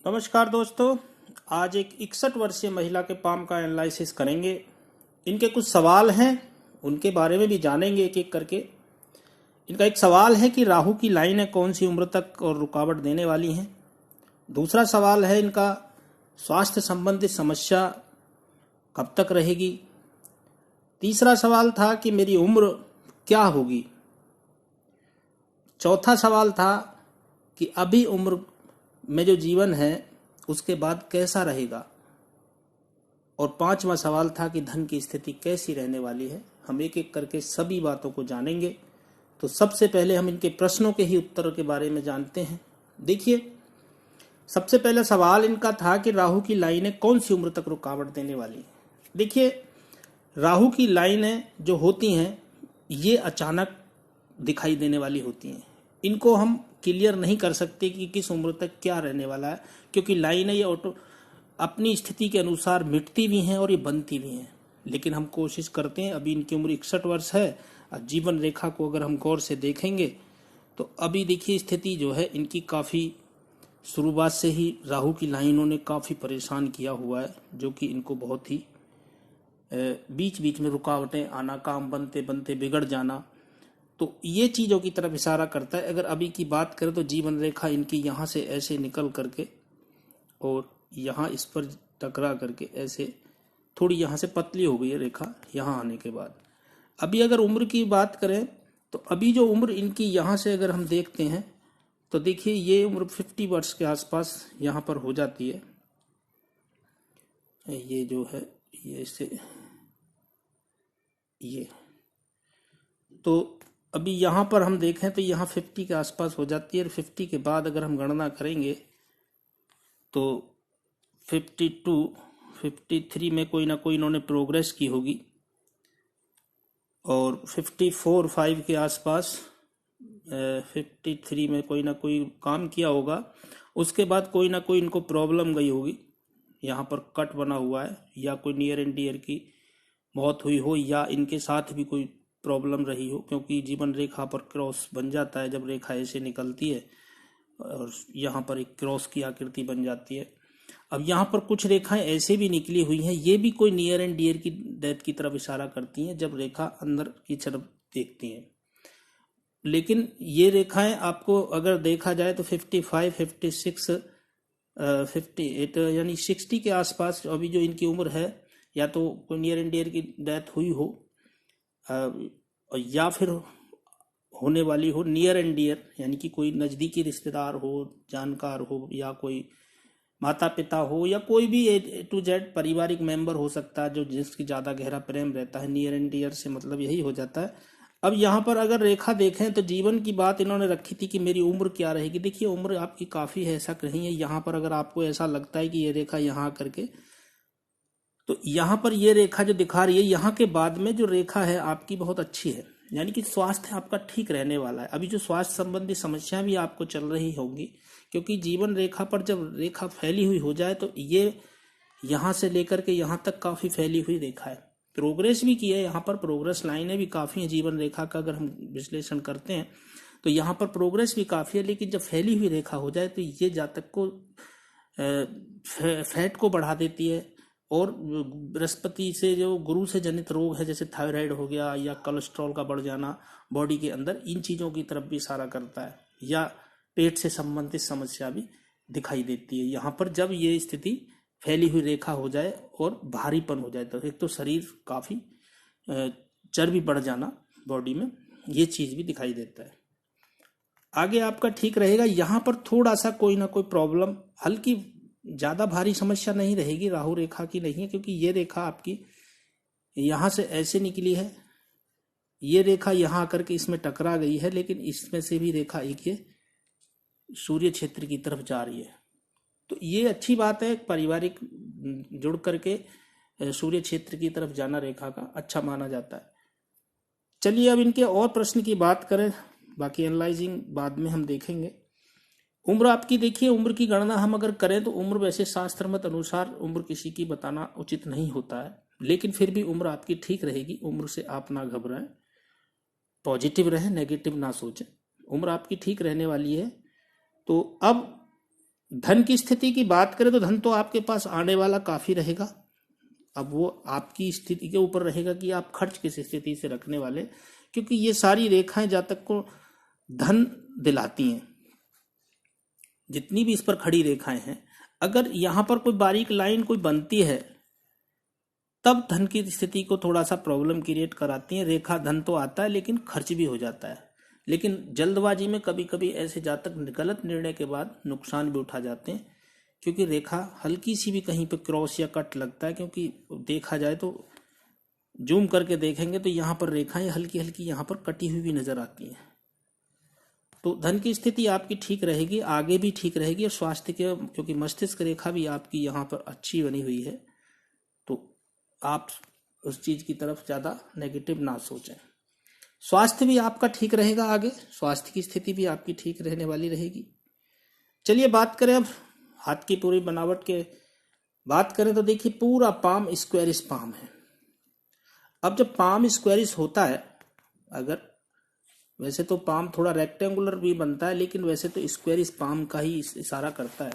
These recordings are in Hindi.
नमस्कार दोस्तों। आज एक 61 वर्षीय महिला के पाम का एनालिसिस करेंगे। इनके कुछ सवाल हैं, उनके बारे में भी जानेंगे एक एक करके। इनका एक सवाल है कि राहु की लाइनें कौन सी उम्र तक और रुकावट देने वाली हैं। दूसरा सवाल है इनका स्वास्थ्य संबंधित समस्या कब तक रहेगी। तीसरा सवाल था कि मेरी उम्र क्या होगी। चौथा सवाल था कि अभी उम्र में जो जीवन है उसके बाद कैसा रहेगा। और पांचवा सवाल था कि धन की स्थिति कैसी रहने वाली है। हम एक एक करके सभी बातों को जानेंगे। तो सबसे पहले हम इनके प्रश्नों के ही उत्तर के बारे में जानते हैं। देखिए, सबसे पहला सवाल इनका था कि राहु की लाइनें कौन सी उम्र तक रुकावट देने वाली है। देखिए, राहु की लाइनें जो होती हैं ये अचानक दिखाई देने वाली होती हैं। इनको हम क्लियर नहीं कर सकते कि किस उम्र तक क्या रहने वाला है, क्योंकि लाइनें ये ऑटो अपनी स्थिति के अनुसार मिटती भी हैं और ये बनती भी हैं। लेकिन हम कोशिश करते हैं। अभी इनकी उम्र 61 वर्ष है। जीवन रेखा को अगर हम गौर से देखेंगे तो अभी देखिए स्थिति जो है इनकी काफ़ी शुरुआत से ही राहु की लाइनों ने काफ़ी परेशान किया हुआ है, जो कि इनको बहुत ही बीच बीच में रुकावटें आना, काम बनते बनते बिगड़ जाना, तो ये चीज़ों की तरफ इशारा करता है। अगर अभी की बात करें तो जीवन रेखा इनकी यहाँ से ऐसे निकल करके और यहाँ इस पर टकरा करके ऐसे थोड़ी यहाँ से पतली हो गई है रेखा यहाँ आने के बाद। अभी अगर उम्र की बात करें तो अभी जो उम्र इनकी यहाँ से अगर हम देखते हैं तो देखिए ये उम्र 50 वर्ष के आसपास यहाँ पर हो जाती है। ये जो है ये से ये तो अभी यहाँ पर हम देखें तो यहाँ 50 के आसपास हो जाती है। और 50 के बाद अगर हम गणना करेंगे तो 52, 53 में कोई ना कोई इन्होंने प्रोग्रेस की होगी और 54, 5 के आसपास 53 में कोई ना कोई काम किया होगा। उसके बाद कोई ना कोई इनको प्रॉब्लम गई होगी, यहाँ पर कट बना हुआ है, या कोई नियर एंड डियर की मौत हुई हो, या इनके साथ भी कोई प्रॉब्लम रही हो, क्योंकि जीवन रेखा पर क्रॉस बन जाता है जब रेखा ऐसे निकलती है और यहाँ पर एक क्रॉस की आकृति बन जाती है। अब यहाँ पर कुछ रेखाएं ऐसे भी निकली हुई हैं, ये भी कोई नियर एंड डियर की डेथ की तरफ इशारा करती हैं जब रेखा अंदर की तरफ देखती हैं। लेकिन ये रेखाएं आपको अगर देखा जाए तो 55, 56, 58 यानी 60 के आसपास अभी जो इनकी उम्र है, या तो कोई नियर एंड डियर की डेथ हुई हो या फिर होने वाली हो नियर एंड डियर, यानी कि कोई नज़दीकी रिश्तेदार हो, जानकार हो, या कोई माता पिता हो, या कोई भी ए टू जेड पारिवारिक मेंबर हो सकता है जो जिसकी ज़्यादा गहरा प्रेम रहता है। नियर एंड डियर से मतलब यही हो जाता है। अब यहाँ पर अगर रेखा देखें तो जीवन की बात इन्होंने रखी थी कि मेरी उम्र क्या रहेगी। देखिए उम्र आपकी काफ़ी है, ऐसा नहीं है। यहाँ पर अगर आपको ऐसा लगता है कि ये रेखा यहाँ करके, तो यहाँ पर ये रेखा जो दिखा रही है यहाँ के बाद में जो रेखा है आपकी बहुत अच्छी है, यानी कि स्वास्थ्य आपका ठीक रहने वाला है। अभी जो स्वास्थ्य संबंधी समस्या भी आपको चल रही होंगी, क्योंकि जीवन रेखा पर जब रेखा फैली हुई हो जाए तो ये यहाँ से लेकर के यहाँ तक काफ़ी फैली हुई रेखा है। प्रोग्रेस भी की है यहाँ पर, प्रोग्रेस लाइनें भी काफ़ी हैं जीवन रेखा का। अगर हम विश्लेषण करते हैं तो यहाँ पर प्रोग्रेस भी काफ़ी है। लेकिन जब फैली हुई रेखा हो जाए तो ये जातक को फैट को बढ़ा देती है, और बृहस्पति से जो गुरु से जनित रोग है जैसे थायराइड हो गया या कोलेस्ट्रॉल का बढ़ जाना बॉडी के अंदर, इन चीज़ों की तरफ भी इशारा करता है। या पेट से संबंधित समस्या भी दिखाई देती है यहाँ पर जब ये स्थिति फैली हुई रेखा हो जाए और भारीपन हो जाए। तो एक तो शरीर काफ़ी चर्बी बढ़ जाना बॉडी में, ये चीज़ भी दिखाई देता है। आगे आपका ठीक रहेगा। यहाँ पर थोड़ा सा कोई ना कोई प्रॉब्लम, हल्की, ज़्यादा भारी समस्या नहीं रहेगी, राहु रेखा की नहीं है, क्योंकि ये रेखा आपकी यहाँ से ऐसे निकली है, ये रेखा यहाँ आकर के इसमें टकरा गई है, लेकिन इसमें से भी रेखा एक ये सूर्य क्षेत्र की तरफ जा रही है। तो ये अच्छी बात है, पारिवारिक जुड़ करके सूर्य क्षेत्र की तरफ जाना रेखा का अच्छा माना जाता है। चलिए अब इनके और प्रश्न की बात करें, बाकी एनालाइजिंग बाद में हम देखेंगे। उम्र आपकी देखिए, उम्र की गणना हम अगर करें तो उम्र वैसे शास्त्र मत अनुसार उम्र किसी की बताना उचित नहीं होता है, लेकिन फिर भी उम्र आपकी ठीक रहेगी। उम्र से आप ना घबराएं, पॉजिटिव रहें, नेगेटिव ना सोचें। उम्र आपकी ठीक रहने वाली है। तो अब धन की स्थिति की बात करें तो धन तो आपके पास आने वाला काफी रहेगा। अब वो आपकी स्थिति के ऊपर रहेगा कि आप खर्च किस स्थिति से रखने वाले, क्योंकि ये सारी रेखाएं जातक को धन दिलाती हैं। जितनी भी इस पर खड़ी रेखाएं हैं, अगर यहां पर कोई बारीक लाइन कोई बनती है तब धन की स्थिति को थोड़ा सा प्रॉब्लम क्रिएट कराती है। रेखा धन तो आता है लेकिन खर्च भी हो जाता है। लेकिन जल्दबाजी में कभी कभी ऐसे जातक गलत निर्णय के बाद नुकसान भी उठा जाते हैं, क्योंकि रेखा हल्की सी भी कहीं पे क्रॉस या कट लगता है, क्योंकि देखा जाए तो जूम करके देखेंगे तो यहाँ पर रेखाएं हल्की हल्की यहाँ पर कटी हुई भी नजर आती हैं। तो धन की स्थिति आपकी ठीक रहेगी, आगे भी ठीक रहेगी। और स्वास्थ्य के, क्योंकि मस्तिष्क रेखा भी आपकी यहाँ पर अच्छी बनी हुई है, तो आप उस चीज की तरफ ज्यादा नेगेटिव ना सोचें। स्वास्थ्य भी आपका ठीक रहेगा, आगे स्वास्थ्य की स्थिति भी आपकी ठीक रहने वाली रहेगी। चलिए बात करें अब हाथ की पूरी बनावट के बात करें तो देखिए पूरा पाम स्क्वायरिश पाम है। अब जब पाम स्क्वायरिश होता है, अगर वैसे तो पाम थोड़ा रेक्टेंगुलर भी बनता है, लेकिन वैसे तो स्क्वायरिश पाम का ही इशारा करता है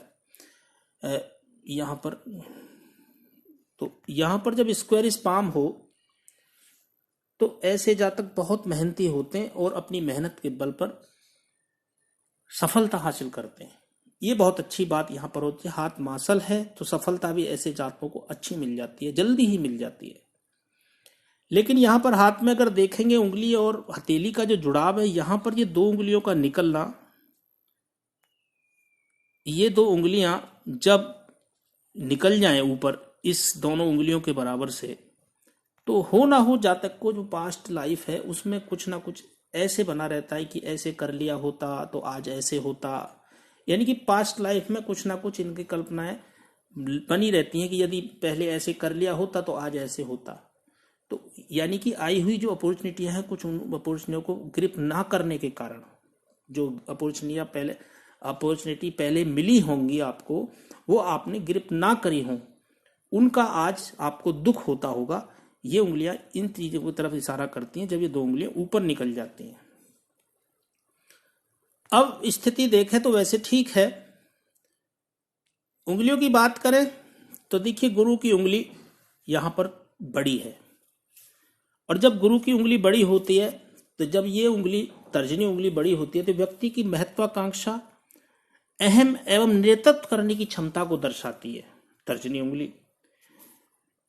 यहाँ पर। तो यहाँ पर जब स्क्वायरिश पाम हो तो ऐसे जातक बहुत मेहनती होते हैं और अपनी मेहनत के बल पर सफलता हासिल करते हैं। ये बहुत अच्छी बात यहाँ पर होती है। हाथ मासल है तो सफलता भी ऐसे जातकों को अच्छी मिल जाती है, जल्दी ही मिल जाती है। लेकिन यहाँ पर हाथ में अगर देखेंगे उंगली और हथेली का जो जुड़ाव है, यहाँ पर ये दो उंगलियों का निकलना, ये दो उंगलियां जब निकल जाएं ऊपर इस दोनों उंगलियों के बराबर से, तो हो ना हो जातक को जो पास्ट लाइफ है उसमें कुछ ना कुछ ऐसे बना रहता है कि ऐसे कर लिया होता तो आज ऐसे होता। यानी कि पास्ट लाइफ में कुछ ना कुछ इनकी कल्पनाएं बनी रहती हैं कि यदि पहले ऐसे कर लिया होता तो आज ऐसे होता। तो यानी कि आई हुई जो अपॉर्चुनिटियां हैं, कुछ उन अपॉर्चुनिटियों को ग्रिप ना करने के कारण, जो अपॉर्चुनिटी पहले मिली होंगी आपको, वो आपने ग्रिप ना करी हो, उनका आज आपको दुख होता होगा। ये उंगलियां इन चीजों की तरफ इशारा करती हैं जब ये दो उंगलियां ऊपर निकल जाती हैं। अब स्थिति देखें तो वैसे ठीक है। उंगलियों की बात करें तो देखिए गुरु की उंगली यहां पर बड़ी है, और जब गुरु की उंगली बड़ी होती है तो जब ये उंगली तर्जनी उंगली बड़ी होती है तो व्यक्ति की महत्वाकांक्षा, अहम एवं नेतृत्व करने की क्षमता को दर्शाती है तर्जनी उंगली।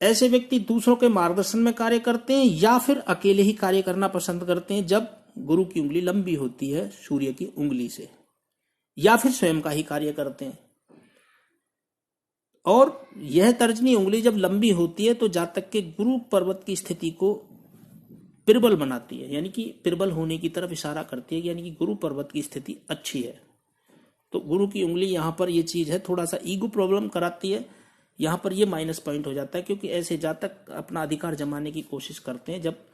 ऐसे व्यक्ति दूसरों के मार्गदर्शन में कार्य करते हैं या फिर अकेले ही कार्य करना पसंद करते हैं जब गुरु की उंगली लंबी होती है सूर्य की उंगली से, या फिर स्वयं का ही कार्य करते हैं। और यह तर्जनी उंगली जब लंबी होती है तो जातक के गुरु पर्वत की स्थिति को प्रबल बनाती है, यानी कि प्रबल होने की तरफ इशारा करती है, यानी कि गुरु पर्वत की स्थिति अच्छी है। तो गुरु की उंगली यहाँ पर ये चीज है, थोड़ा सा ईगो प्रॉब्लम कराती है, यहाँ पर ये माइनस पॉइंट हो जाता है, क्योंकि ऐसे जातक अपना अधिकार जमाने की कोशिश करते हैं। जब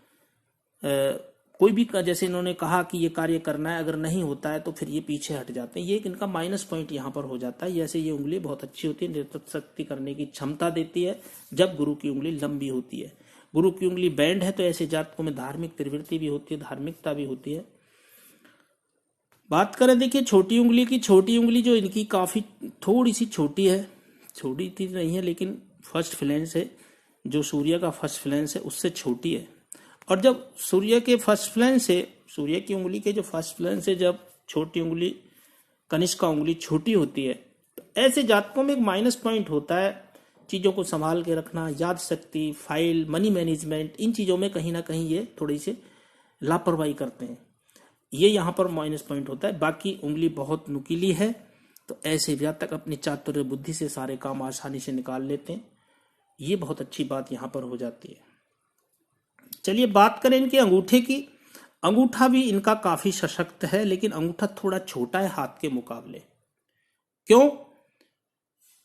कोई भी, जैसे इन्होंने कहा कि ये कार्य करना है, अगर नहीं होता है तो फिर ये पीछे हट जाते हैं। ये इनका माइनस पॉइंट यहाँ पर हो जाता है। जैसे ये उंगली बहुत अच्छी होती है, नेतृत्व शक्ति करने की क्षमता देती है जब गुरु की उंगली लंबी होती है। गुरु की उंगली बैंड है तो ऐसे जातकों में धार्मिक प्रवृत्ति भी होती है, धार्मिकता भी होती है। बात करें देखिए छोटी उंगली की, छोटी उंगली जो इनकी काफी थोड़ी सी छोटी है, छोटी इतनी नहीं है लेकिन फर्स्ट फ्लैंस है, जो सूर्य का फर्स्ट फ्लैंस है उससे छोटी है। और जब सूर्य के फर्स्ट फ्लैंस से, सूर्य की उंगली के जो फर्स्ट फ्लैंस से जब छोटी उंगली कनिष्का उंगली छोटी होती है तो ऐसे जातकों में एक माइनस पॉइंट होता है। चीजों को संभाल के रखना, याद शक्ति, फाइल, मनी मैनेजमेंट, इन चीजों में कहीं ना कहीं ये थोड़ी सी लापरवाही करते हैं। ये यहाँ पर माइनस पॉइंट होता है। बाकी उंगली बहुत नुकीली है तो ऐसे जातक अपनी चातुर्य बुद्धि से सारे काम आसानी से निकाल लेते हैं। ये बहुत अच्छी बात यहाँ पर हो जाती है। चलिए बात करें इनके अंगूठे की। अंगूठा भी इनका काफी सशक्त है, लेकिन अंगूठा थोड़ा छोटा है हाथ के मुकाबले। क्यों?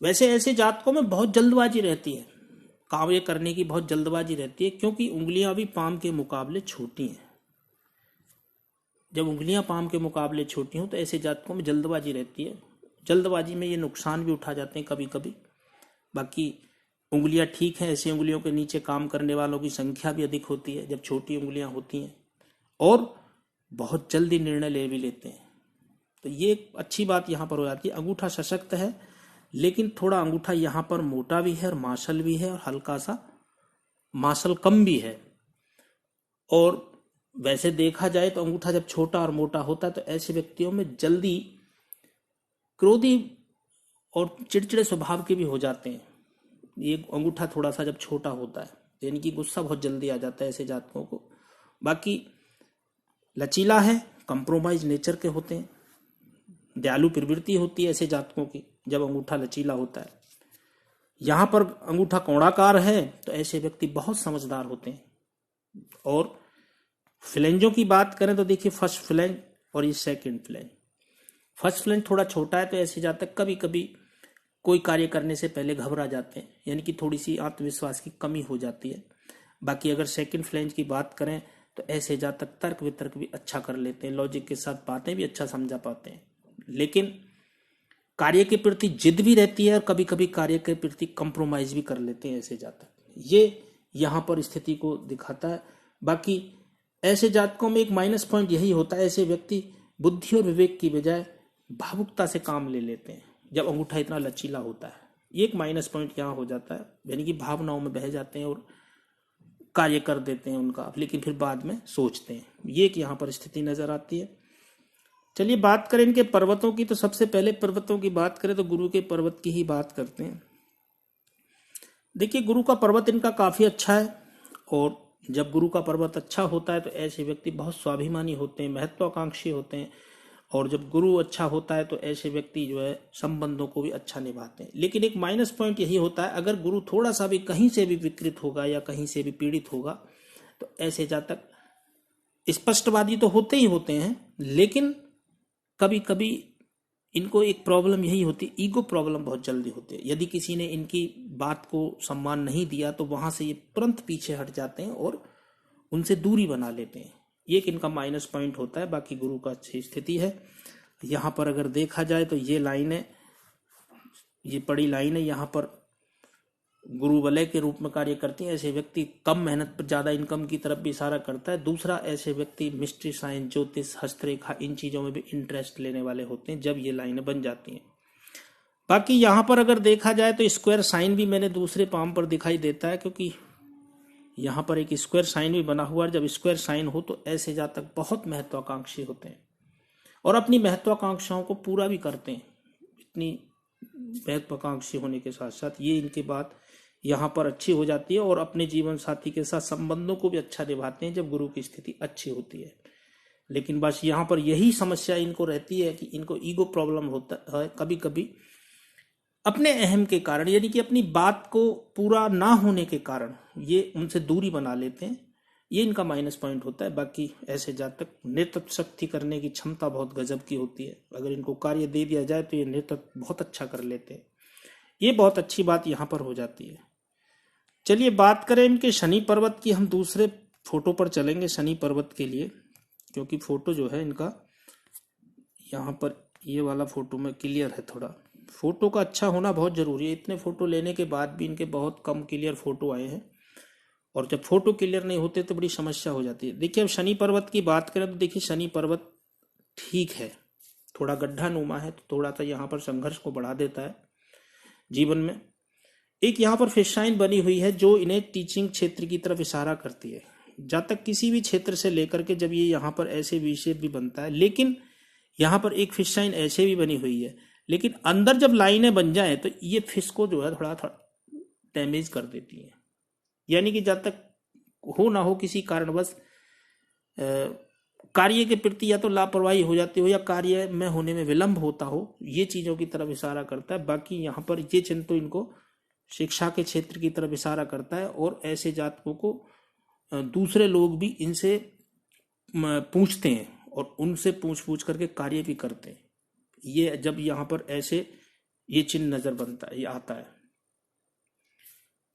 वैसे ऐसे जातकों में बहुत जल्दबाजी रहती है, कार्य करने की बहुत जल्दबाजी रहती है, क्योंकि उंगलियां भी पाम के मुकाबले छोटी हैं। जब उंगलियां पाम के मुकाबले छोटी हों तो ऐसे जातकों में जल्दबाजी रहती है। जल्दबाजी में ये नुकसान भी उठा जाते हैं कभी कभी। बाकी उंगलियां ठीक हैं, ऐसी उंगलियों के नीचे काम करने वालों की संख्या भी अधिक होती है जब छोटी उंगलियां होती हैं, और बहुत जल्दी निर्णय ले भी लेते हैं। तो ये एक अच्छी बात यहाँ पर हो जाती है। अंगूठा सशक्त है, लेकिन थोड़ा अंगूठा यहाँ पर मोटा भी है और मासल भी है और हल्का सा मासल कम भी है। और वैसे देखा जाए तो अंगूठा जब छोटा और मोटा होता है तो ऐसे व्यक्तियों में जल्दी क्रोधी और चिड़चिड़े स्वभाव के भी हो जाते हैं। ये अंगूठा थोड़ा सा जब छोटा होता है, यानी कि गुस्सा बहुत जल्दी आ जाता है ऐसे जातकों को। बाकी लचीला है, कंप्रोमाइज नेचर के होते हैं, दयालु प्रवृत्ति होती है ऐसे जातकों की जब अंगूठा लचीला होता है। यहाँ पर अंगूठा कोणाकार है तो ऐसे व्यक्ति बहुत समझदार होते हैं। और फ्लैंजों की बात करें तो देखिए, फर्स्ट फ्लैंज और ये सेकंड फ्लैंज। फर्स्ट फ्लैंज थोड़ा छोटा है तो ऐसे जातक कभी कभी कोई कार्य करने से पहले घबरा जाते हैं, यानी कि थोड़ी सी आत्मविश्वास की कमी हो जाती है। बाकी अगर सेकंड फ्लैंज की बात करें तो ऐसे जातक तर्क वितर्क भी अच्छा कर लेते हैं, लॉजिक के साथ बातें भी अच्छा समझा पाते हैं, लेकिन कार्य के प्रति जिद भी रहती है और कभी कभी कार्य के प्रति कंप्रोमाइज भी कर लेते हैं ऐसे जातक। ये यहाँ पर स्थिति को दिखाता है। बाकी ऐसे जातकों में एक माइनस पॉइंट यही होता है, ऐसे व्यक्ति बुद्धि और विवेक की बजाय भावुकता से काम ले लेते हैं जब अंगूठा इतना लचीला होता है। ये एक माइनस पॉइंट यहाँ हो जाता है, यानी कि भावनाओं में बह जाते हैं और कार्य कर देते हैं उनका, लेकिन फिर बाद में सोचते हैं। ये एक यहाँ पर स्थिति नजर आती है। चलिए बात करें इनके पर्वतों की, तो सबसे पहले पर्वतों की बात करें तो गुरु के पर्वत की ही बात करते हैं। देखिए, गुरु का पर्वत इनका काफी अच्छा है, और जब गुरु का पर्वत अच्छा होता है तो ऐसे व्यक्ति बहुत स्वाभिमानी होते हैं, महत्वाकांक्षी होते हैं। और जब गुरु अच्छा होता है तो ऐसे व्यक्ति जो है संबंधों को भी अच्छा निभाते हैं। लेकिन एक माइनस पॉइंट यही होता है, अगर गुरु थोड़ा सा भी कहीं से भी विकृत होगा या कहीं से भी पीड़ित होगा तो ऐसे जातक स्पष्टवादी तो होते ही होते हैं, लेकिन कभी कभी इनको एक प्रॉब्लम यही होती है, ईगो प्रॉब्लम बहुत जल्दी होती है। यदि किसी ने इनकी बात को सम्मान नहीं दिया तो वहां से ये तुरंत पीछे हट जाते हैं और उनसे दूरी बना लेते हैं। ये एक इनका माइनस पॉइंट होता है। बाकी गुरु का अच्छी स्थिति है। यहाँ पर अगर देखा जाए तो ये लाइन है, ये बड़ी लाइन है, यहाँ पर गुरु वलय के रूप में कार्य करती है। ऐसे व्यक्ति कम मेहनत पर ज्यादा इनकम की तरफ भी इशारा करता है। दूसरा, ऐसे व्यक्ति मिस्ट्री साइंस, ज्योतिष, हस्तरेखा, इन चीजों में भी इंटरेस्ट लेने वाले होते हैं जब ये लाइनें बन जाती हैं। बाकी यहाँ पर अगर देखा जाए तो स्क्वायर साइन भी मैंने दूसरे पाम पर दिखाई देता है, क्योंकि यहाँ पर एक स्क्वायर साइन भी बना हुआ है। जब स्क्वायर साइन हो तो ऐसे जातक बहुत महत्वाकांक्षी होते हैं और अपनी महत्वाकांक्षाओं को पूरा भी करते हैं। इतनी महत्वाकांक्षी होने के साथ साथ ये इनके बात यहाँ पर अच्छी हो जाती है और अपने जीवन साथी के साथ संबंधों को भी अच्छा निभाते हैं जब गुरु की स्थिति अच्छी होती है। लेकिन बस यहाँ पर यही समस्या इनको रहती है कि इनको ईगो प्रॉब्लम होता है कभी कभी, अपने अहम के कारण, यानी कि अपनी बात को पूरा ना होने के कारण ये उनसे दूरी बना लेते हैं। ये इनका माइनस पॉइंट होता है। बाकी ऐसे जातक नेतृत्व शक्ति करने की क्षमता बहुत गजब की होती है। अगर इनको कार्य दे दिया जाए तो ये नेतृत्व बहुत अच्छा कर लेते हैं। ये बहुत अच्छी बात यहाँ पर हो जाती है। चलिए बात करें इनके शनि पर्वत की। हम दूसरे फोटो पर चलेंगे शनि पर्वत के लिए, क्योंकि फोटो जो है इनका यहाँ पर ये वाला फोटो में क्लियर है। थोड़ा फोटो का अच्छा होना बहुत जरूरी है। इतने फोटो लेने के बाद भी इनके बहुत कम क्लियर फोटो आए हैं, और जब फोटो क्लियर नहीं होते तो बड़ी समस्या हो जाती है। देखिए, अब शनि पर्वत की बात करें तो देखिए शनि पर्वत ठीक है, थोड़ा गड्ढा नुमा है, तो थोड़ा सा यहाँ पर संघर्ष को बढ़ा देता है जीवन में। एक यहाँ पर फिश साइन बनी हुई है जो इन्हें टीचिंग क्षेत्र की तरफ इशारा करती है। जब तक किसी भी क्षेत्र से लेकर के जब ये यहाँ पर ऐसे विषय भी बनता है, लेकिन यहाँ पर एक फिश साइन ऐसे भी बनी हुई है, लेकिन अंदर जब लाइनें बन जाए तो ये फिश को जो है थोड़ा डैमेज कर देती है। यानी कि जब तक हो ना हो किसी कारणवश कार्य के प्रति या तो लापरवाही हो जाती हो या कार्य में होने में विलंब होता हो, ये चीजों की तरफ इशारा करता है। बाकी यहाँ पर ये चिन्ह तो इनको शिक्षा के क्षेत्र की तरफ इशारा करता है, और ऐसे जातकों को दूसरे लोग भी इनसे पूछते हैं और उनसे पूछ करके कार्य भी करते हैं। ये जब यहाँ पर ऐसे ये चिन्ह नजर बनता है, ये आता है।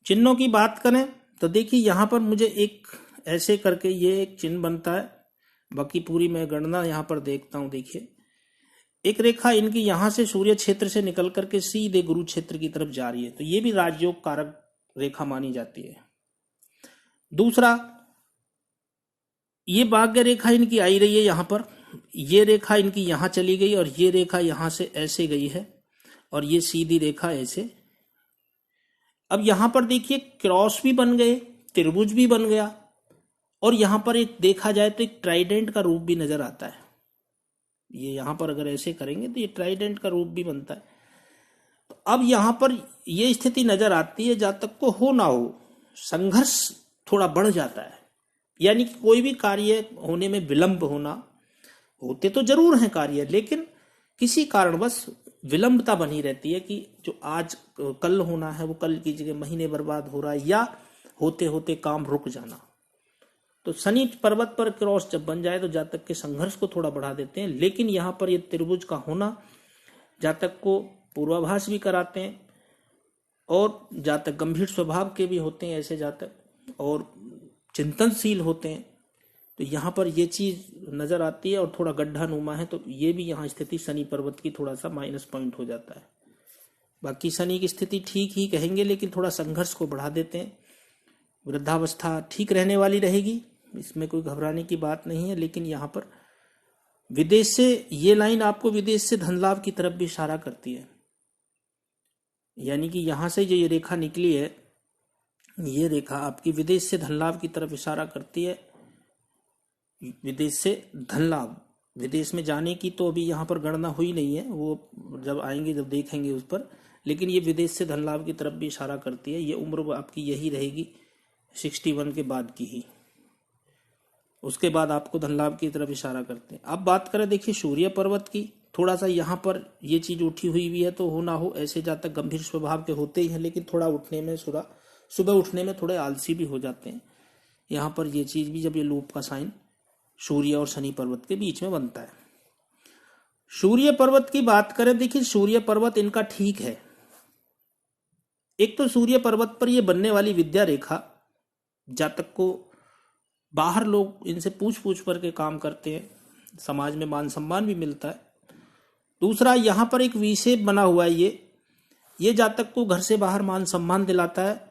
चिन्हों की बात करें तो देखिए यहाँ पर मुझे एक ऐसे करके ये एक चिन्ह बनता है। बाकी पूरी मैं गणना यहाँ पर देखता हूँ। देखिए, एक रेखा इनकी यहाँ से सूर्य क्षेत्र से निकल करके सीधे गुरु क्षेत्र की तरफ जा रही है, तो ये भी राजयोग कारक रेखा मानी जाती है। दूसरा, ये भाग्य रेखा इनकी आई रही है यहाँ पर ये रेखा इनकी यहां चली गई और ये रेखा यहां से ऐसे गई है और ये सीधी रेखा ऐसे। अब यहां पर देखिए क्रॉस भी बन गए, त्रिभुज भी बन गया और यहां पर एक देखा जाए तो एक ट्राइडेंट का रूप भी नजर आता है। ये यहां पर अगर ऐसे करेंगे तो ये ट्राइडेंट का रूप भी बनता है। तो अब यहां पर ये स्थिति नजर आती है, जातक को हो ना हो संघर्ष थोड़ा बढ़ जाता है, यानी कि कोई भी कार्य होने में विलंब होना, होते तो जरूर हैं कार्य लेकिन किसी कारणवश विलंबता बनी रहती है कि जो आज कल होना है वो कल की जगह महीने बर्बाद हो रहा है या होते होते काम रुक जाना। तो शनि पर्वत पर क्रॉस जब बन जाए तो जातक के संघर्ष को थोड़ा बढ़ा देते हैं, लेकिन यहाँ पर ये त्रिभुज का होना जातक को पूर्वाभास भी कराते हैं और जातक गंभीर स्वभाव के भी होते हैं ऐसे जातक और चिंतनशील होते हैं। तो यहाँ पर ये चीज नजर आती है और थोड़ा गड्ढा नुमा है, तो ये भी यहाँ स्थिति शनि पर्वत की थोड़ा सा माइनस पॉइंट हो जाता है। बाकी शनि की स्थिति ठीक ही कहेंगे लेकिन थोड़ा संघर्ष को बढ़ा देते हैं। वृद्धावस्था ठीक रहने वाली रहेगी, इसमें कोई घबराने की बात नहीं है, लेकिन यहाँ पर विदेश से ये लाइन आपको विदेश से धन लाभ की तरफ भी इशारा करती है। यानी कि यहां से जो ये रेखा निकली है, ये रेखा आपकी विदेश से धन लाभ की तरफ इशारा करती है। विदेश से धन लाभ, विदेश में जाने की तो अभी यहाँ पर गणना हुई नहीं है, वो जब आएंगे जब देखेंगे उस पर, लेकिन ये विदेश से धन लाभ की तरफ भी इशारा करती है। ये उम्र आपकी यही रहेगी 61 के बाद की ही, उसके बाद आपको धन लाभ की तरफ इशारा करते हैं। अब बात करें देखिए सूर्य पर्वत की, थोड़ा सा यहाँ पर ये चीज उठी हुई भी है, तो हो ना हो ऐसे जातक गंभीर स्वभाव के होते ही हैं, लेकिन थोड़ा उठने में सुबह उठने में थोड़े आलसी भी हो जाते हैं। यहाँ पर ये चीज भी जब ये लूप का साइन सूर्य और शनि पर्वत के बीच में बनता है। सूर्य पर्वत की बात करें, देखिए सूर्य पर्वत इनका ठीक है। एक तो सूर्य पर्वत पर ये बनने वाली विद्या रेखा जातक को बाहर लोग इनसे पूछ करके काम करते हैं, समाज में मान सम्मान भी मिलता है। दूसरा यहाँ पर एक वी शेप बना हुआ है, ये जातक को घर से बाहर मान सम्मान दिलाता है।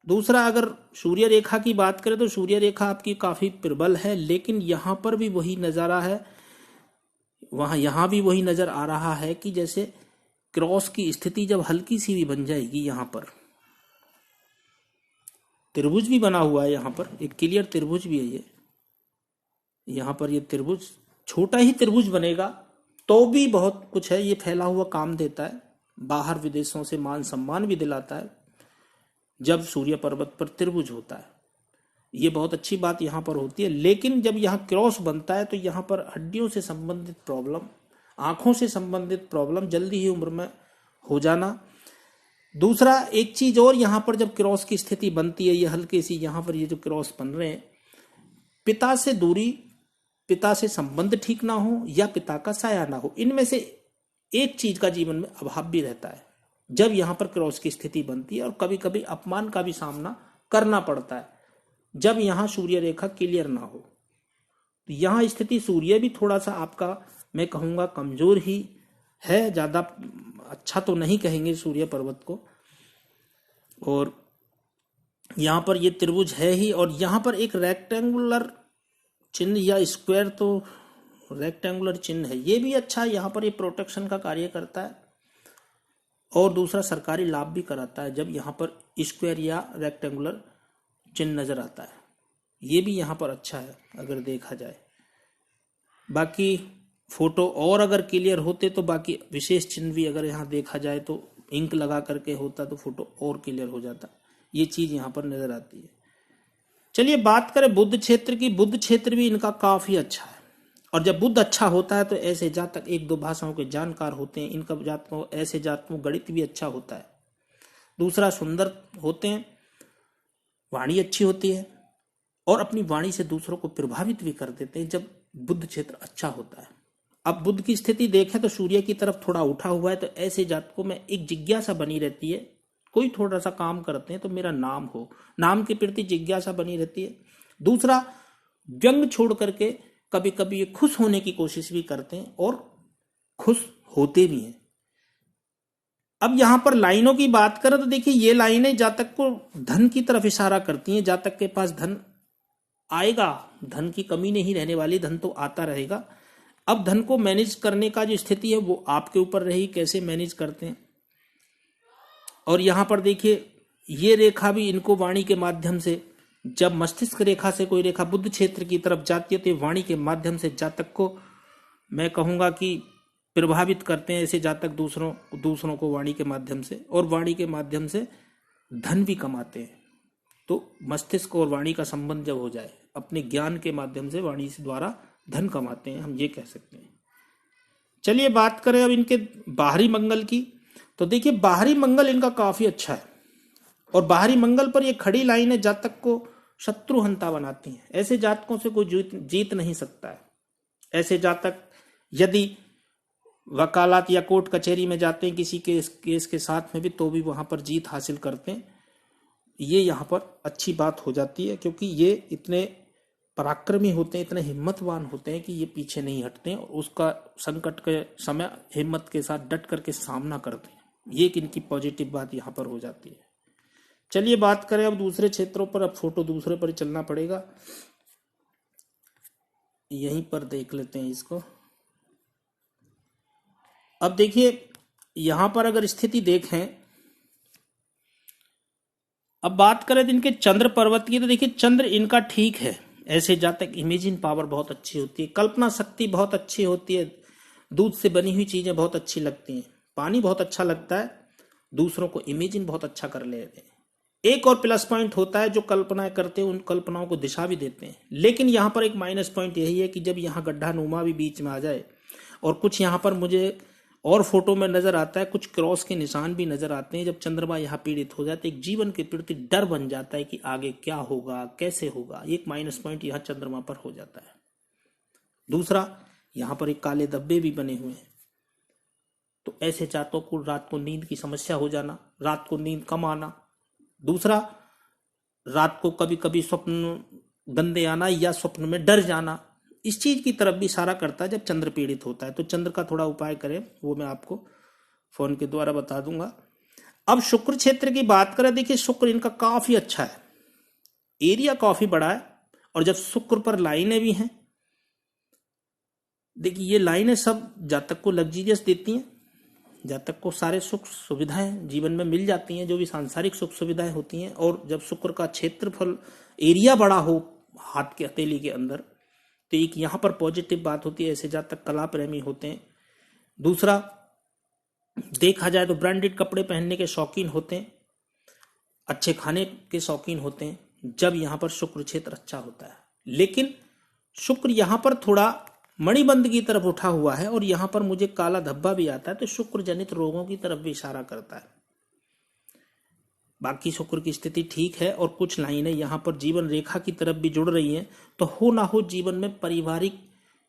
दूसरा अगर सूर्य रेखा की बात करें तो सूर्य रेखा आपकी काफी प्रबल है, लेकिन यहाँ पर भी वही नजारा है, यहाँ भी वही नजर आ रहा है कि जैसे क्रॉस की स्थिति जब हल्की सी भी बन जाएगी, यहाँ पर त्रिभुज भी बना हुआ है, यहाँ पर एक क्लियर त्रिभुज भी है ये, यहाँ पर ये त्रिभुज छोटा ही त्रिभुज बनेगा तो भी बहुत कुछ है, ये फैला हुआ काम देता है, बाहर विदेशों से मान सम्मान भी दिलाता है जब सूर्य पर्वत पर त्रिभुज होता है। ये बहुत अच्छी बात यहाँ पर होती है। लेकिन जब यहाँ क्रॉस बनता है तो यहाँ पर हड्डियों से संबंधित प्रॉब्लम, आंखों से संबंधित प्रॉब्लम जल्दी ही उम्र में हो जाना। दूसरा एक चीज और, यहाँ पर जब क्रॉस की स्थिति बनती है, ये हल्के सी यहाँ पर ये जो क्रॉस बन रहे हैं, पिता से दूरी, पिता से संबंध ठीक ना हो या पिता का साया ना हो, इनमें से एक चीज का जीवन में अभाव भी रहता है जब यहाँ पर क्रॉस की स्थिति बनती है। और कभी कभी अपमान का भी सामना करना पड़ता है जब यहाँ सूर्य रेखा क्लियर ना हो। तो यहाँ स्थिति सूर्य भी थोड़ा सा आपका मैं कहूंगा कमजोर ही है, ज्यादा अच्छा तो नहीं कहेंगे सूर्य पर्वत को। और यहाँ पर ये त्रिभुज है ही, और यहाँ पर एक रेक्टेंगुलर चिन्ह या स्क्वायर, तो रेक्टेंगुलर चिन्ह है, ये भी अच्छा है। यहाँ पर ये प्रोटेक्शन का कार्य करता है और दूसरा सरकारी लाभ भी कराता है जब यहाँ पर स्क्वायर या रेक्टेंगुलर चिन्ह नजर आता है। ये भी यहाँ पर अच्छा है अगर देखा जाए। बाकी फोटो और अगर क्लियर होते तो बाकी विशेष चिन्ह भी अगर यहाँ देखा जाए तो इंक लगा करके होता तो फोटो और क्लियर हो जाता। ये चीज यहाँ पर नजर आती है। चलिए बात करें बुध क्षेत्र की। बुध क्षेत्र भी इनका काफी अच्छा है, और जब बुध अच्छा होता है तो ऐसे जातक एक दो भाषाओं के जानकार होते हैं। इनका जातकों, ऐसे जातकों गणित भी अच्छा होता है। दूसरा सुंदर होते हैं, वाणी अच्छी होती है और अपनी वाणी से दूसरों को प्रभावित भी कर देते हैं जब बुध क्षेत्र अच्छा होता है। अब बुध की स्थिति देखें तो सूर्य की तरफ थोड़ा उठा हुआ है, तो ऐसे जातकों में एक जिज्ञासा बनी रहती है। कोई थोड़ा सा काम करते हैं तो मेरा नाम हो, नाम के प्रति जिज्ञासा बनी रहती है। दूसरा व्यंग छोड़ करके कभी कभी ये खुश होने की कोशिश भी करते हैं और खुश होते भी हैं। अब यहां पर लाइनों की बात करें तो देखिए ये लाइनें जातक को धन की तरफ इशारा करती हैं। जातक के पास धन आएगा, धन की कमी नहीं रहने वाली, धन तो आता रहेगा। अब धन को मैनेज करने का जो स्थिति है वो आपके ऊपर रही, कैसे मैनेज करते हैं। और यहां पर देखिए ये रेखा भी इनको वाणी के माध्यम से, जब मस्तिष्क रेखा से कोई रेखा बुद्ध क्षेत्र की तरफ जाती है तो वाणी के माध्यम से जातक को मैं कहूंगा कि प्रभावित करते हैं। ऐसे जातक दूसरों को वाणी के माध्यम से, और वाणी के माध्यम से धन भी कमाते हैं। तो मस्तिष्क और वाणी का संबंध जब हो जाए, अपने ज्ञान के माध्यम से वाणी से द्वारा धन कमाते हैं, हम ये कह सकते हैं। चलिए बात करें अब इनके बाहरी मंगल की। तो देखिए बाहरी मंगल इनका काफी अच्छा है, और बाहरी मंगल पर ये खड़ी लाइनें जातक को शत्रुहंता बनाती हैं। ऐसे जातकों से कोई जीत नहीं सकता है। ऐसे जातक यदि वकालत या कोर्ट कचहरी में जाते हैं किसी केस के साथ में भी, तो भी वहां पर जीत हासिल करते हैं। ये यहाँ पर अच्छी बात हो जाती है, क्योंकि ये इतने पराक्रमी होते हैं, इतने हिम्मतवान होते हैं कि ये पीछे नहीं हटते हैं, और उसका संकट के समय हिम्मत के साथ डट करके सामना करते हैं। ये एक इनकी पॉजिटिव बात यहाँ पर हो जाती है। चलिए बात करें अब दूसरे क्षेत्रों पर। अब फोटो दूसरे पर चलना पड़ेगा, यहीं पर देख लेते हैं इसको। अब देखिए यहां पर अगर स्थिति देखें, अब बात करें इनके चंद्र पर्वत की, तो देखिए चंद्र इनका ठीक है। ऐसे जातक इमेजिन पावर बहुत अच्छी होती है, कल्पना शक्ति बहुत अच्छी होती है, दूध से बनी हुई चीजें बहुत अच्छी लगती हैं, पानी बहुत अच्छा लगता है, दूसरों को इमेजिन बहुत अच्छा कर लेते हैं। एक और प्लस पॉइंट होता है, जो कल्पनाएं करते हैं उन कल्पनाओं को दिशा भी देते हैं। लेकिन यहां पर एक माइनस पॉइंट यही है कि जब यहां गड्ढा नुमा भी बीच में आ जाए, और कुछ यहां पर मुझे और फोटो में नजर आता है, कुछ क्रॉस के निशान भी नजर आते हैं। जब चंद्रमा यहाँ पीड़ित हो जाते, एक जीवन के प्रति डर बन जाता है कि आगे क्या होगा, कैसे होगा। एक माइनस पॉइंट यहाँ चंद्रमा पर हो जाता है। दूसरा, यहाँ पर एक काले धब्बे भी बने हुए हैं, तो ऐसे जातकों को रात को नींद की समस्या हो जाना, रात को नींद कम आना। दूसरा, रात को कभी कभी स्वप्न गंदे आना या स्वप्न में डर जाना, इस चीज की तरफ भी इशारा करता है जब चंद्र पीड़ित होता है। तो चंद्र का थोड़ा उपाय करें, वो मैं आपको फोन के द्वारा बता दूंगा। अब शुक्र क्षेत्र की बात करें, देखिए शुक्र इनका काफी अच्छा है, एरिया काफी बड़ा है, और जब शुक्र पर लाइनें भी हैं, देखिए ये लाइनें सब जातक को लग्जीरियस देती हैं, जातक को सारे सुख सुविधाएं जीवन में मिल जाती हैं, जो भी सांसारिक सुख सुविधाएं होती हैं। और जब शुक्र का क्षेत्रफल एरिया बड़ा हो हाथ के हथेली के अंदर, तो एक यहाँ पर पॉजिटिव बात होती है। ऐसे जातक कला प्रेमी होते हैं। दूसरा, देखा जाए तो ब्रांडेड कपड़े पहनने के शौकीन होते हैं, अच्छे खाने के शौकीन होते हैं, जब यहाँ पर शुक्र क्षेत्र अच्छा होता है। लेकिन शुक्र यहाँ पर थोड़ा मणिबंध की तरफ उठा हुआ है, और यहाँ पर मुझे काला धब्बा भी आता है, तो शुक्र जनित रोगों की तरफ भी इशारा करता है। बाकी शुक्र की स्थिति ठीक है, और कुछ लाइनें यहाँ पर जीवन रेखा की तरफ भी जुड़ रही हैं। तो हो ना हो जीवन में पारिवारिक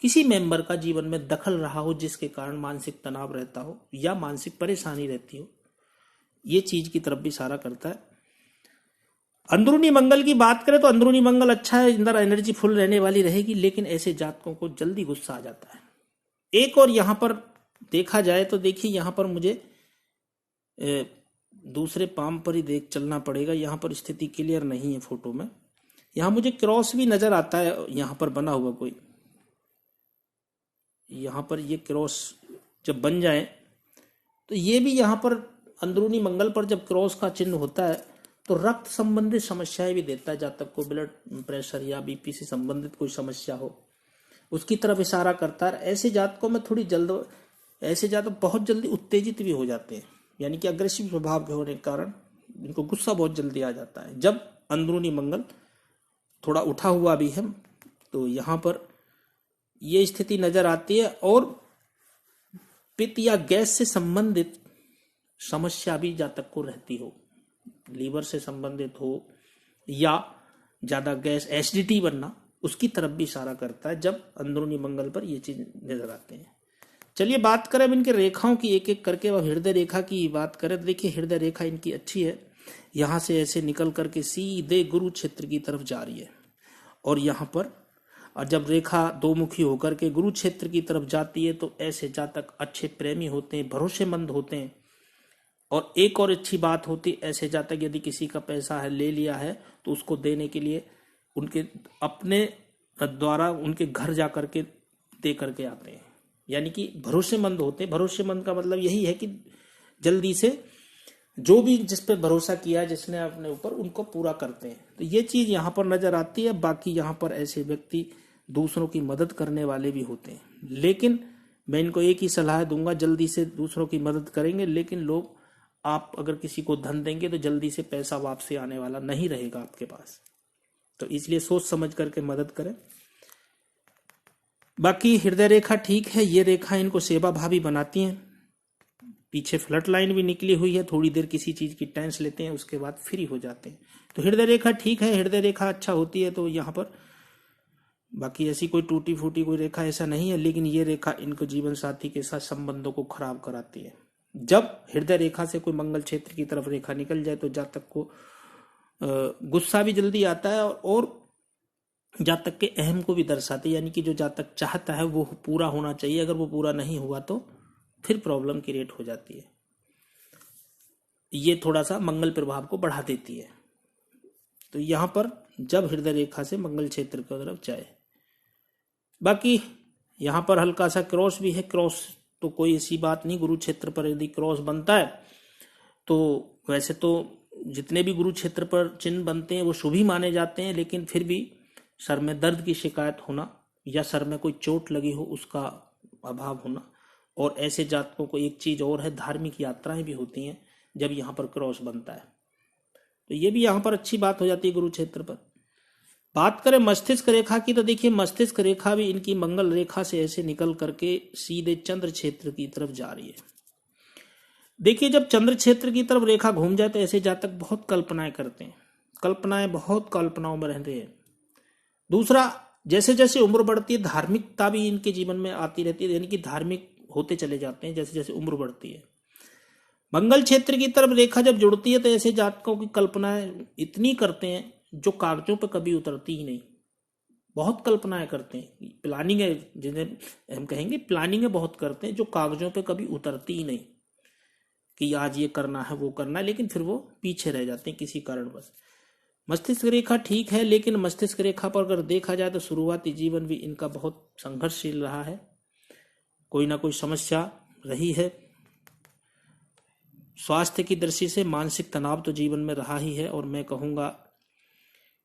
किसी मेंबर का जीवन में दखल रहा हो, जिसके कारण मानसिक तनाव रहता हो या मानसिक परेशानी रहती हो, ये चीज की तरफ भी इशारा करता है। अंदरूनी मंगल की बात करें तो अंदरूनी मंगल अच्छा है, अंदर एनर्जी फुल रहने वाली रहेगी, लेकिन ऐसे जातकों को जल्दी गुस्सा आ जाता है। एक और यहाँ पर देखा जाए तो देखिए यहाँ पर मुझे दूसरे पाम पर ही देख चलना पड़ेगा, यहाँ पर स्थिति क्लियर नहीं है फोटो में। यहाँ मुझे क्रॉस भी नजर आता है, यहाँ पर बना हुआ कोई, यहाँ पर ये क्रॉस जब बन जाए तो ये भी यहाँ पर अंदरूनी मंगल पर जब क्रॉस का चिन्ह होता है तो रक्त संबंधित समस्याएं भी देता है जातक को। ब्लड प्रेशर या बीपी से संबंधित कोई समस्या हो, उसकी तरफ इशारा करता है। ऐसे जातकों में थोड़ी ऐसे जातक बहुत जल्दी उत्तेजित भी हो जाते हैं, यानी कि अग्रेसिव स्वभाव के होने के कारण इनको गुस्सा बहुत जल्दी आ जाता है। जब अंदरूनी मंगल थोड़ा उठा हुआ भी है, तो यहाँ पर ये स्थिति नजर आती है। और पित्त या गैस से संबंधित समस्या भी जातक को रहती हो, लीवर से संबंधित हो या ज्यादा गैस एसिडिटी बनना, उसकी तरफ भी इशारा करता है जब अंदरूनी मंगल पर ये चीज नजर आते हैं। चलिए बात करें अब इनके रेखाओं की एक एक करके। अब हृदय रेखा की बात करें तो देखिए हृदय रेखा इनकी अच्छी है, यहां से ऐसे निकल करके सीधे गुरु क्षेत्र की तरफ जा रही है। और यहाँ पर और जब रेखा दो मुखी होकर के गुरु क्षेत्र की तरफ जाती है तो ऐसे जातक अच्छे प्रेमी होते हैं, भरोसेमंद होते हैं। और एक और अच्छी बात होती, ऐसे जातक यदि किसी का पैसा है ले लिया है तो उसको देने के लिए उनके अपने द्वारा उनके घर जा करके दे करके आते हैं, यानी कि भरोसेमंद होते हैं। भरोसेमंद का मतलब यही है कि जल्दी से जो भी जिस पर भरोसा किया है जिसने अपने ऊपर, उनको पूरा करते हैं। तो ये चीज यहाँ पर नजर आती है। बाकी यहाँ पर ऐसे व्यक्ति दूसरों की मदद करने वाले भी होते हैं, लेकिन मैं इनको एक ही सलाह दूंगा, जल्दी से दूसरों की मदद करेंगे, लेकिन लोग, आप अगर किसी को धन देंगे तो जल्दी से पैसा वापसी आने वाला नहीं रहेगा आपके पास। तो इसलिए सोच समझ करके मदद करें। बाकी हृदय रेखा ठीक है, ये रेखा इनको सेवा भावी बनाती हैं। पीछे फ्लड लाइन भी निकली हुई है, थोड़ी देर किसी चीज की टेंस लेते हैं, उसके बाद फ्री हो जाते हैं। तो हृदय रेखा ठीक है, हृदय रेखा अच्छा होती है तो यहाँ पर बाकी ऐसी कोई टूटी फूटी कोई रेखा ऐसा नहीं है, लेकिन ये रेखा इनको जीवन साथी के साथ संबंधों को खराब कराती है। जब हृदय रेखा से कोई मंगल क्षेत्र की तरफ रेखा निकल जाए तो जातक को गुस्सा भी जल्दी आता है, और जातक के अहम को भी दर्शाती है, यानी कि जो जातक चाहता है वो पूरा होना चाहिए, अगर वो पूरा नहीं हुआ तो फिर प्रॉब्लम क्रिएट हो जाती है। ये थोड़ा सा मंगल प्रभाव को बढ़ा देती है। तो यहां पर जब हृदय रेखा से मंगल क्षेत्र की तरफ जाए। बाकी यहां पर हल्का सा क्रॉस भी है। क्रॉस तो कोई ऐसी बात नहीं, गुरु क्षेत्र पर यदि क्रॉस बनता है तो वैसे तो जितने भी गुरु क्षेत्र पर चिन्ह बनते हैं वो शुभ ही माने जाते हैं, लेकिन फिर भी सर में दर्द की शिकायत होना या सर में कोई चोट लगी हो उसका अभाव होना, और ऐसे जातकों को एक चीज और है, धार्मिक यात्राएं भी होती हैं जब यहाँ पर क्रॉस बनता है। तो ये भी यहाँ पर अच्छी बात हो जाती है गुरु क्षेत्र पर। बात करें मस्तिष्क रेखा की, तो देखिए मस्तिष्क रेखा भी इनकी मंगल रेखा से ऐसे निकल करके सीधे चंद्र क्षेत्र की तरफ जा रही है। देखिए जब चंद्र क्षेत्र की तरफ रेखा घूम जाए तो ऐसे जातक बहुत कल्पनाएं करते हैं, बहुत कल्पनाओं में रहते हैं। दूसरा, जैसे जैसे उम्र बढ़ती है धार्मिकता भी इनके जीवन में आती रहती है, यानी कि धार्मिक होते चले जाते हैं जैसे जैसे उम्र बढ़ती है। मंगल क्षेत्र की तरफ रेखा जब जुड़ती है तो ऐसे जातकों की कल्पनाएं इतनी करते हैं जो कागजों पर कभी उतरती ही नहीं। बहुत कल्पनाएं करते हैं, प्लानिंग है जिन्हें हम कहेंगे, प्लानिंग बहुत करते हैं जो कागजों पे कभी उतरती ही नहीं कि आज ये करना है वो करना है, लेकिन फिर वो पीछे रह जाते हैं किसी कारणवश। मस्तिष्क रेखा ठीक है, लेकिन मस्तिष्क रेखा पर अगर देखा जाए तो शुरुआती जीवन भी इनका बहुत संघर्षशील रहा है, कोई ना कोई समस्या रही है। स्वास्थ्य की दृष्टि से मानसिक तनाव तो जीवन में रहा ही है, और मैं कहूँगा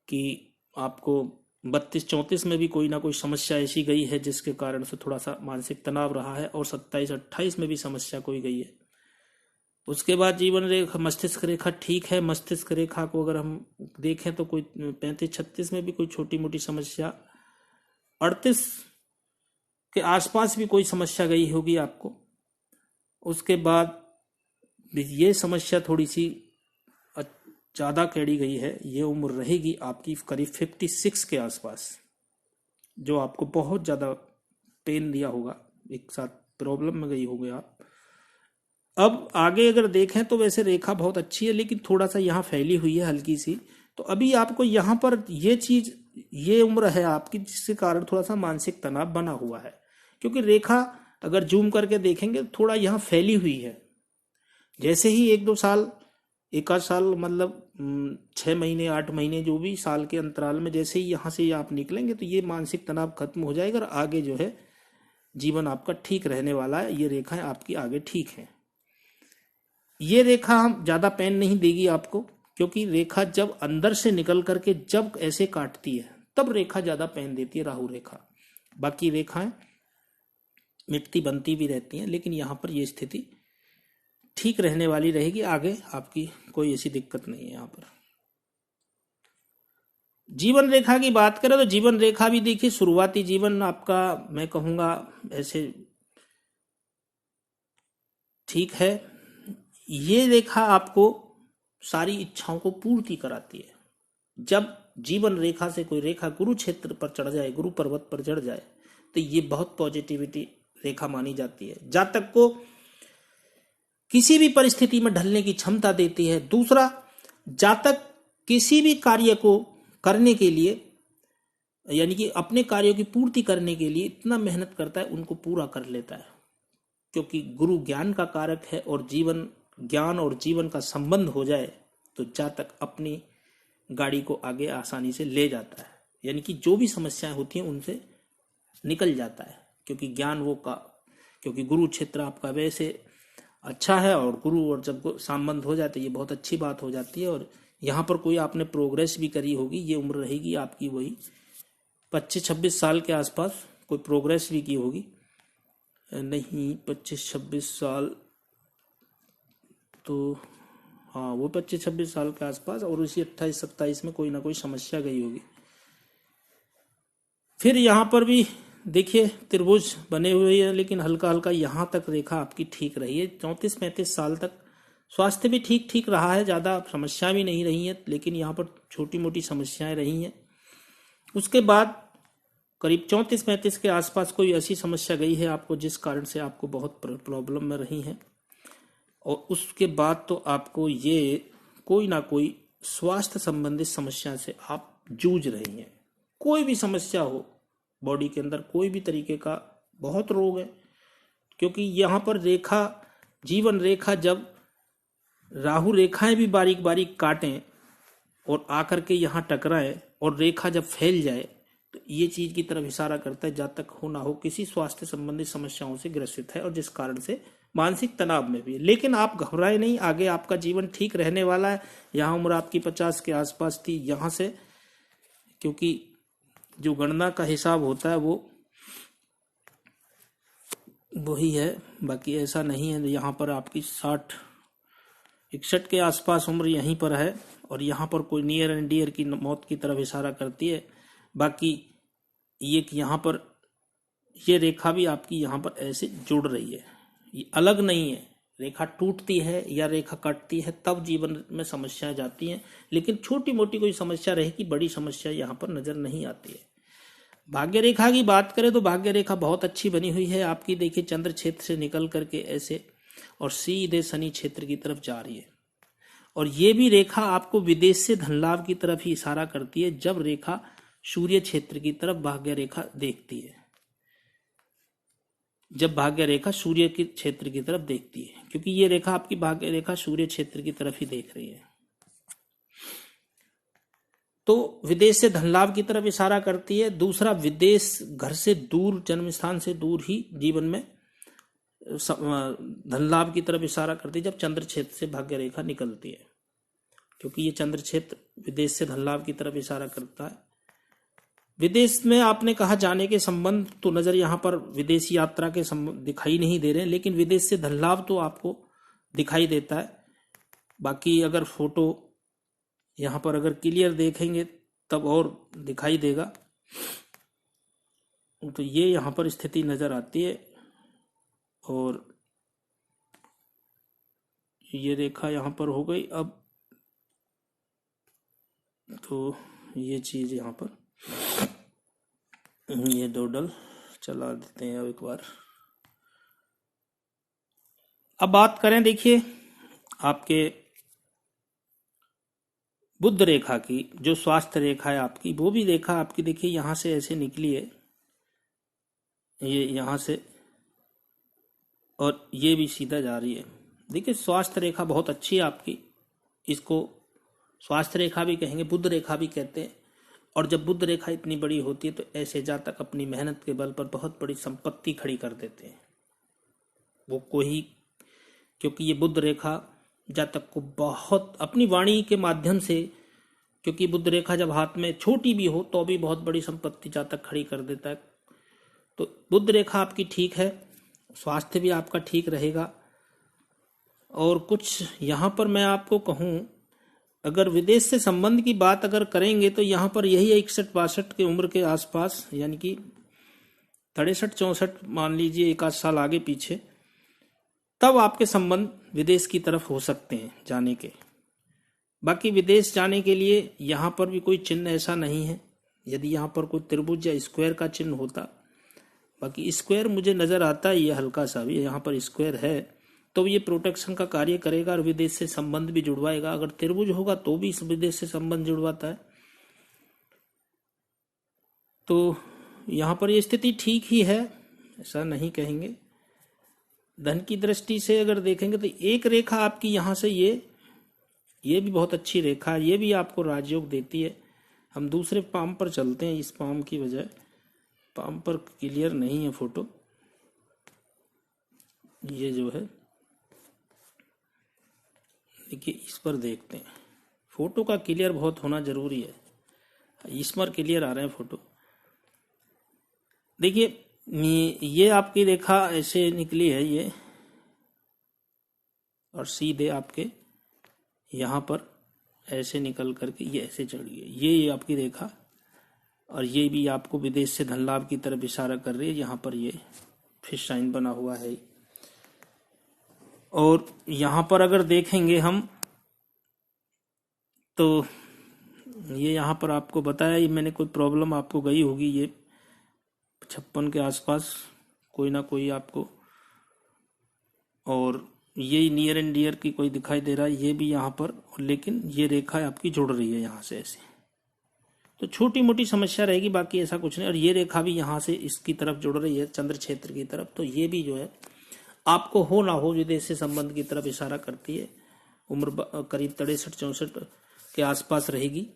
कि आपको 32-34 में भी कोई ना कोई समस्या ऐसी गई है जिसके कारण से थोड़ा सा मानसिक तनाव रहा है, और 27-28 में भी समस्या कोई गई है। उसके बाद जीवन रेखा मस्तिष्क रेखा ठीक है। मस्तिष्क रेखा को अगर हम देखें तो कोई 35-36 में भी कोई छोटी मोटी समस्या, 38 के आसपास भी कोई समस्या गई होगी आपको। उसके बाद ये समस्या थोड़ी सी ज्यादा कैडी गई है, ये उम्र रहेगी आपकी करीब 56 के आसपास, जो आपको बहुत ज्यादा पेन दिया होगा, एक साथ प्रॉब्लम में गई होगी आप। अब आगे अगर देखें तो वैसे रेखा बहुत अच्छी है, लेकिन थोड़ा सा यहाँ फैली हुई है हल्की सी। तो अभी आपको यहाँ पर ये चीज, ये उम्र है आपकी जिसके कारण थोड़ा सा मानसिक तनाव बना हुआ है, क्योंकि रेखा अगर जूम करके देखेंगे थोड़ा यहाँ फैली हुई है। जैसे ही 1-2 साल, 1 साल मतलब 6 महीने 8 महीने जो भी साल के अंतराल में जैसे ही यहाँ से आप निकलेंगे तो ये मानसिक तनाव खत्म हो जाएगा, और आगे जो है जीवन आपका ठीक रहने वाला है। ये रेखाएं आपकी आगे ठीक है। ये रेखा हम ज्यादा पेन नहीं देगी आपको, क्योंकि रेखा जब अंदर से निकल करके जब ऐसे काटती है तब रेखा ज्यादा पेन देती है, राहु रेखा। बाकी रेखाएं मिटती बनती भी रहती हैं, लेकिन यहां पर ये स्थिति ठीक रहने वाली रहेगी, आगे आपकी कोई ऐसी दिक्कत नहीं है। यहां पर जीवन रेखा की बात करें तो जीवन रेखा भी देखिए शुरुआती जीवन आपका मैं कहूंगा ऐसे ठीक है। ये रेखा आपको सारी इच्छाओं को पूर्ति कराती है। जब जीवन रेखा से कोई रेखा गुरु क्षेत्र पर चढ़ जाए, गुरु पर्वत पर चढ़ जाए, तो ये बहुत पॉजिटिविटी रेखा मानी जाती है। जातक को किसी भी परिस्थिति में ढलने की क्षमता देती है। दूसरा, जातक किसी भी कार्य को करने के लिए, यानी कि अपने कार्यों की पूर्ति करने के लिए इतना मेहनत करता है, उनको पूरा कर लेता है, क्योंकि गुरु ज्ञान का कारक है, और जीवन ज्ञान और जीवन का संबंध हो जाए तो जातक अपनी गाड़ी को आगे आसानी से ले जाता है, यानी कि जो भी समस्याएं होती हैं उनसे निकल जाता है, क्योंकि ज्ञान वो का, क्योंकि गुरु क्षेत्र आपका वैसे अच्छा है और गुरु और जब संबंध हो जाते ये बहुत अच्छी बात हो जाती है। और यहाँ पर कोई आपने प्रोग्रेस भी करी होगी, ये उम्र रहेगी आपकी वही 25-26 साल के आसपास कोई प्रोग्रेस भी की होगी, नहीं 25-26 साल तो हाँ वो 25-26 साल के आसपास, और उसी 28-27 में कोई ना कोई समस्या गई होगी। फिर यहाँ पर भी देखिए त्रिभुज बने हुए हैं, लेकिन हल्का हल्का यहाँ तक रेखा आपकी ठीक रही है। 34-35 साल तक स्वास्थ्य भी ठीक ठीक रहा है, ज़्यादा समस्या भी नहीं रही है, लेकिन यहाँ पर छोटी मोटी समस्याएं रही हैं। उसके बाद करीब 34-35 के आसपास कोई ऐसी समस्या गई है आपको जिस कारण से आपको बहुत प्रॉब्लम में रही हैं, और उसके बाद तो आपको ये कोई ना कोई स्वास्थ्य संबंधित समस्या से आप जूझ रही हैं। कोई भी समस्या हो बॉडी के अंदर, कोई भी तरीके का बहुत रोग है, क्योंकि यहाँ पर रेखा, जीवन रेखा, जब राहु रेखाएं भी बारीक बारीक काटें और आकर के यहाँ टकराएं और रेखा जब फैल जाए तो ये चीज की तरफ इशारा करता है जब तक हो ना हो किसी स्वास्थ्य संबंधी समस्याओं से ग्रसित है, और जिस कारण से मानसिक तनाव में भी है। लेकिन आप घबराए नहीं, आगे आपका जीवन ठीक रहने वाला है। यहाँ उम्र आपकी 50 के आसपास थी, यहाँ से क्योंकि जो गणना का हिसाब होता है वो वही है, बाकी ऐसा नहीं है। यहाँ पर आपकी 60-61 के आसपास उम्र यहीं पर है, और यहाँ पर कोई नियर एंड डियर की मौत की तरफ इशारा करती है। बाकी ये यहाँ पर ये रेखा भी आपकी यहाँ पर ऐसे जुड़ रही है, ये अलग नहीं है। रेखा टूटती है या रेखा कटती है तब जीवन में समस्याएं जाती हैं, लेकिन छोटी मोटी कोई समस्या रहेगी, बड़ी समस्या यहाँ पर नजर नहीं आती है। भाग्य रेखा की बात करें तो भाग्य रेखा बहुत अच्छी बनी हुई है आपकी। देखिए चंद्र क्षेत्र से निकल करके ऐसे और सीधे शनि क्षेत्र की तरफ जा रही है, और ये भी रेखा आपको विदेश से धन लाभ की तरफ ही इशारा करती है जब रेखा सूर्य क्षेत्र की तरफ भाग्य रेखा देखती है, जब भाग्य रेखा सूर्य के क्षेत्र की तरफ देखती है, क्योंकि ये रेखा आपकी भाग्य रेखा सूर्य क्षेत्र की तरफ ही देख रही है, तो विदेश से धन लाभ की तरफ इशारा करती है। दूसरा, विदेश घर से दूर, जन्म स्थान से दूर ही जीवन में धन लाभ की तरफ इशारा करती है जब चंद्र क्षेत्र से भाग्य रेखा निकलती है, क्योंकि ये चंद्र क्षेत्र विदेश से धन लाभ की तरफ इशारा करता है। विदेश में आपने कहा जाने के संबंध तो नजर यहाँ पर विदेशी यात्रा के संबंध दिखाई नहीं दे रहे हैं, लेकिन विदेश से धन लाभ तो आपको दिखाई देता है। बाकी अगर फोटो यहाँ पर अगर क्लियर देखेंगे तब और दिखाई देगा, तो ये यहाँ पर स्थिति नजर आती है, और ये रेखा यहाँ पर हो गई। अब तो ये चीज यहाँ पर ये डोडल चला देते हैं अब एक बार। अब बात करें, देखिए आपके बुध रेखा की, जो स्वास्थ्य रेखा है आपकी, वो भी रेखा आपकी देखिए यहां से ऐसे निकली है, ये यहां से, और ये भी सीधा जा रही है। देखिए स्वास्थ्य रेखा बहुत अच्छी है आपकी, इसको स्वास्थ्य रेखा भी कहेंगे, बुध रेखा भी कहते हैं। और जब बुध रेखा इतनी बड़ी होती है तो ऐसे जातक अपनी मेहनत के बल पर बहुत बड़ी संपत्ति खड़ी कर देते हैं वो कोई, क्योंकि ये बुध रेखा जातक को बहुत अपनी वाणी के माध्यम से, क्योंकि बुध रेखा जब हाथ में छोटी भी हो तो भी बहुत बड़ी संपत्ति जातक खड़ी कर देता है। तो बुध रेखा आपकी ठीक है, स्वास्थ्य भी आपका ठीक रहेगा। और कुछ यहाँ पर मैं आपको कहूँ, अगर विदेश से संबंध की बात अगर करेंगे तो यहाँ पर यही 61-62 के उम्र के आसपास, यानी कि 63-64 मान लीजिए, 1 आध साल आगे पीछे, तब आपके संबंध विदेश की तरफ हो सकते हैं जाने के। बाकी विदेश जाने के लिए यहाँ पर भी कोई चिन्ह ऐसा नहीं है। यदि यहाँ पर कोई त्रिभुज या स्क्वायर का चिन्ह होता, बाकी स्क्वायर मुझे नजर आता है, ये हल्का सा भी यहाँ पर स्क्वायर है, तो ये प्रोटेक्शन का कार्य करेगा और विदेश से संबंध भी जुड़वाएगा। अगर त्रिभुज होगा तो भी विदेश से संबंध जुड़वाता है। तो यहाँ पर ये स्थिति ठीक ही है, ऐसा नहीं कहेंगे। धन की दृष्टि से अगर देखेंगे तो एक रेखा आपकी यहाँ से ये भी बहुत अच्छी रेखा है, ये भी आपको राजयोग देती है। हम दूसरे पाम पर चलते हैं, इस पाम की बजाय, पाम पर क्लियर नहीं है फोटो, ये जो है देखिए, इस पर देखते हैं। फोटो का क्लियर बहुत होना जरूरी है, इस पर क्लियर आ रहे हैं फोटो। देखिए ये आपकी रेखा ऐसे निकली है ये, और सीधे आपके यहाँ पर ऐसे निकल करके ये ऐसे चढ़ गई, ये आपकी रेखा। और ये भी आपको विदेश से धन लाभ की तरफ इशारा कर रही है। यहाँ पर ये फिश साइन बना हुआ है। और यहाँ पर अगर देखेंगे हम तो ये यहाँ पर आपको बताया, ये मैंने कोई प्रॉब्लम आपको गई होगी, ये 56 के आसपास कोई ना कोई आपको। और ये नियर एंड डियर की कोई दिखाई दे रहा है, ये भी यहाँ पर, लेकिन ये रेखा आपकी जुड़ रही है यहाँ से ऐसे। तो छोटी मोटी समस्या रहेगी, बाकी ऐसा कुछ नहीं। और ये रेखा भी यहाँ से इसकी तरफ जुड़ रही है, चंद्र क्षेत्र की तरफ। तो ये भी जो है आपको हो ना हो विदेश से संबंध की तरफ इशारा करती है। उम्र करीब 63-64 के आसपास रहेगी,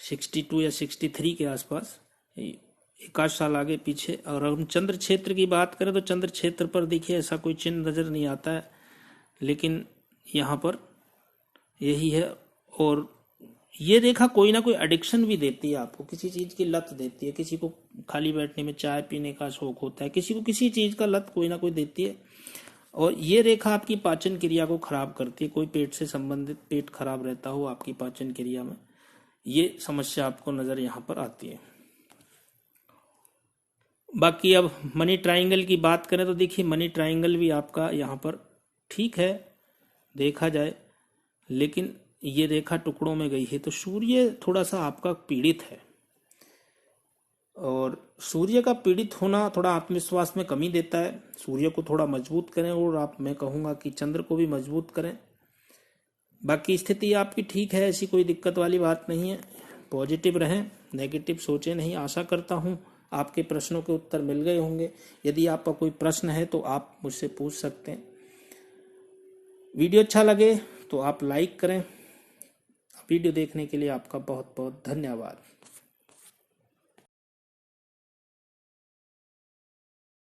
62 या 63 के आसपास, 1 साल आगे पीछे। और हम चंद्र क्षेत्र की बात करें तो चंद्र क्षेत्र पर देखिए ऐसा कोई चिन्ह नजर नहीं आता है, लेकिन यहाँ पर यही है। और ये रेखा कोई ना कोई एडिक्शन भी देती है आपको, किसी चीज की लत देती है। किसी को खाली बैठने में चाय पीने का शौक होता है, किसी को किसी चीज का लत कोई ना कोई देती है। और ये रेखा आपकी पाचन क्रिया को खराब करती है। कोई पेट से संबंधित, पेट खराब रहता हो आपकी पाचन क्रिया में, ये समस्या आपको नजर यहाँ पर आती है। बाकी अब मनी ट्राइंगल की बात करें तो देखिए, मनी ट्राइंगल भी आपका यहाँ पर ठीक है देखा जाए, लेकिन ये रेखा टुकड़ों में गई है। तो सूर्य थोड़ा सा आपका पीड़ित है, और सूर्य का पीड़ित होना थोड़ा आत्मविश्वास में कमी देता है। सूर्य को थोड़ा मजबूत करें, और मैं कहूँगा कि चंद्र को भी मजबूत करें। बाकी स्थिति आपकी ठीक है, ऐसी कोई दिक्कत वाली बात नहीं है। पॉजिटिव रहें, नेगेटिव सोचें नहीं। आशा करता हूँ आपके प्रश्नों के उत्तर मिल गए होंगे। यदि आपका कोई प्रश्न है तो आप मुझसे पूछ सकते हैं। वीडियो अच्छा लगे तो आप लाइक करें। वीडियो देखने के लिए आपका बहुत बहुत धन्यवाद।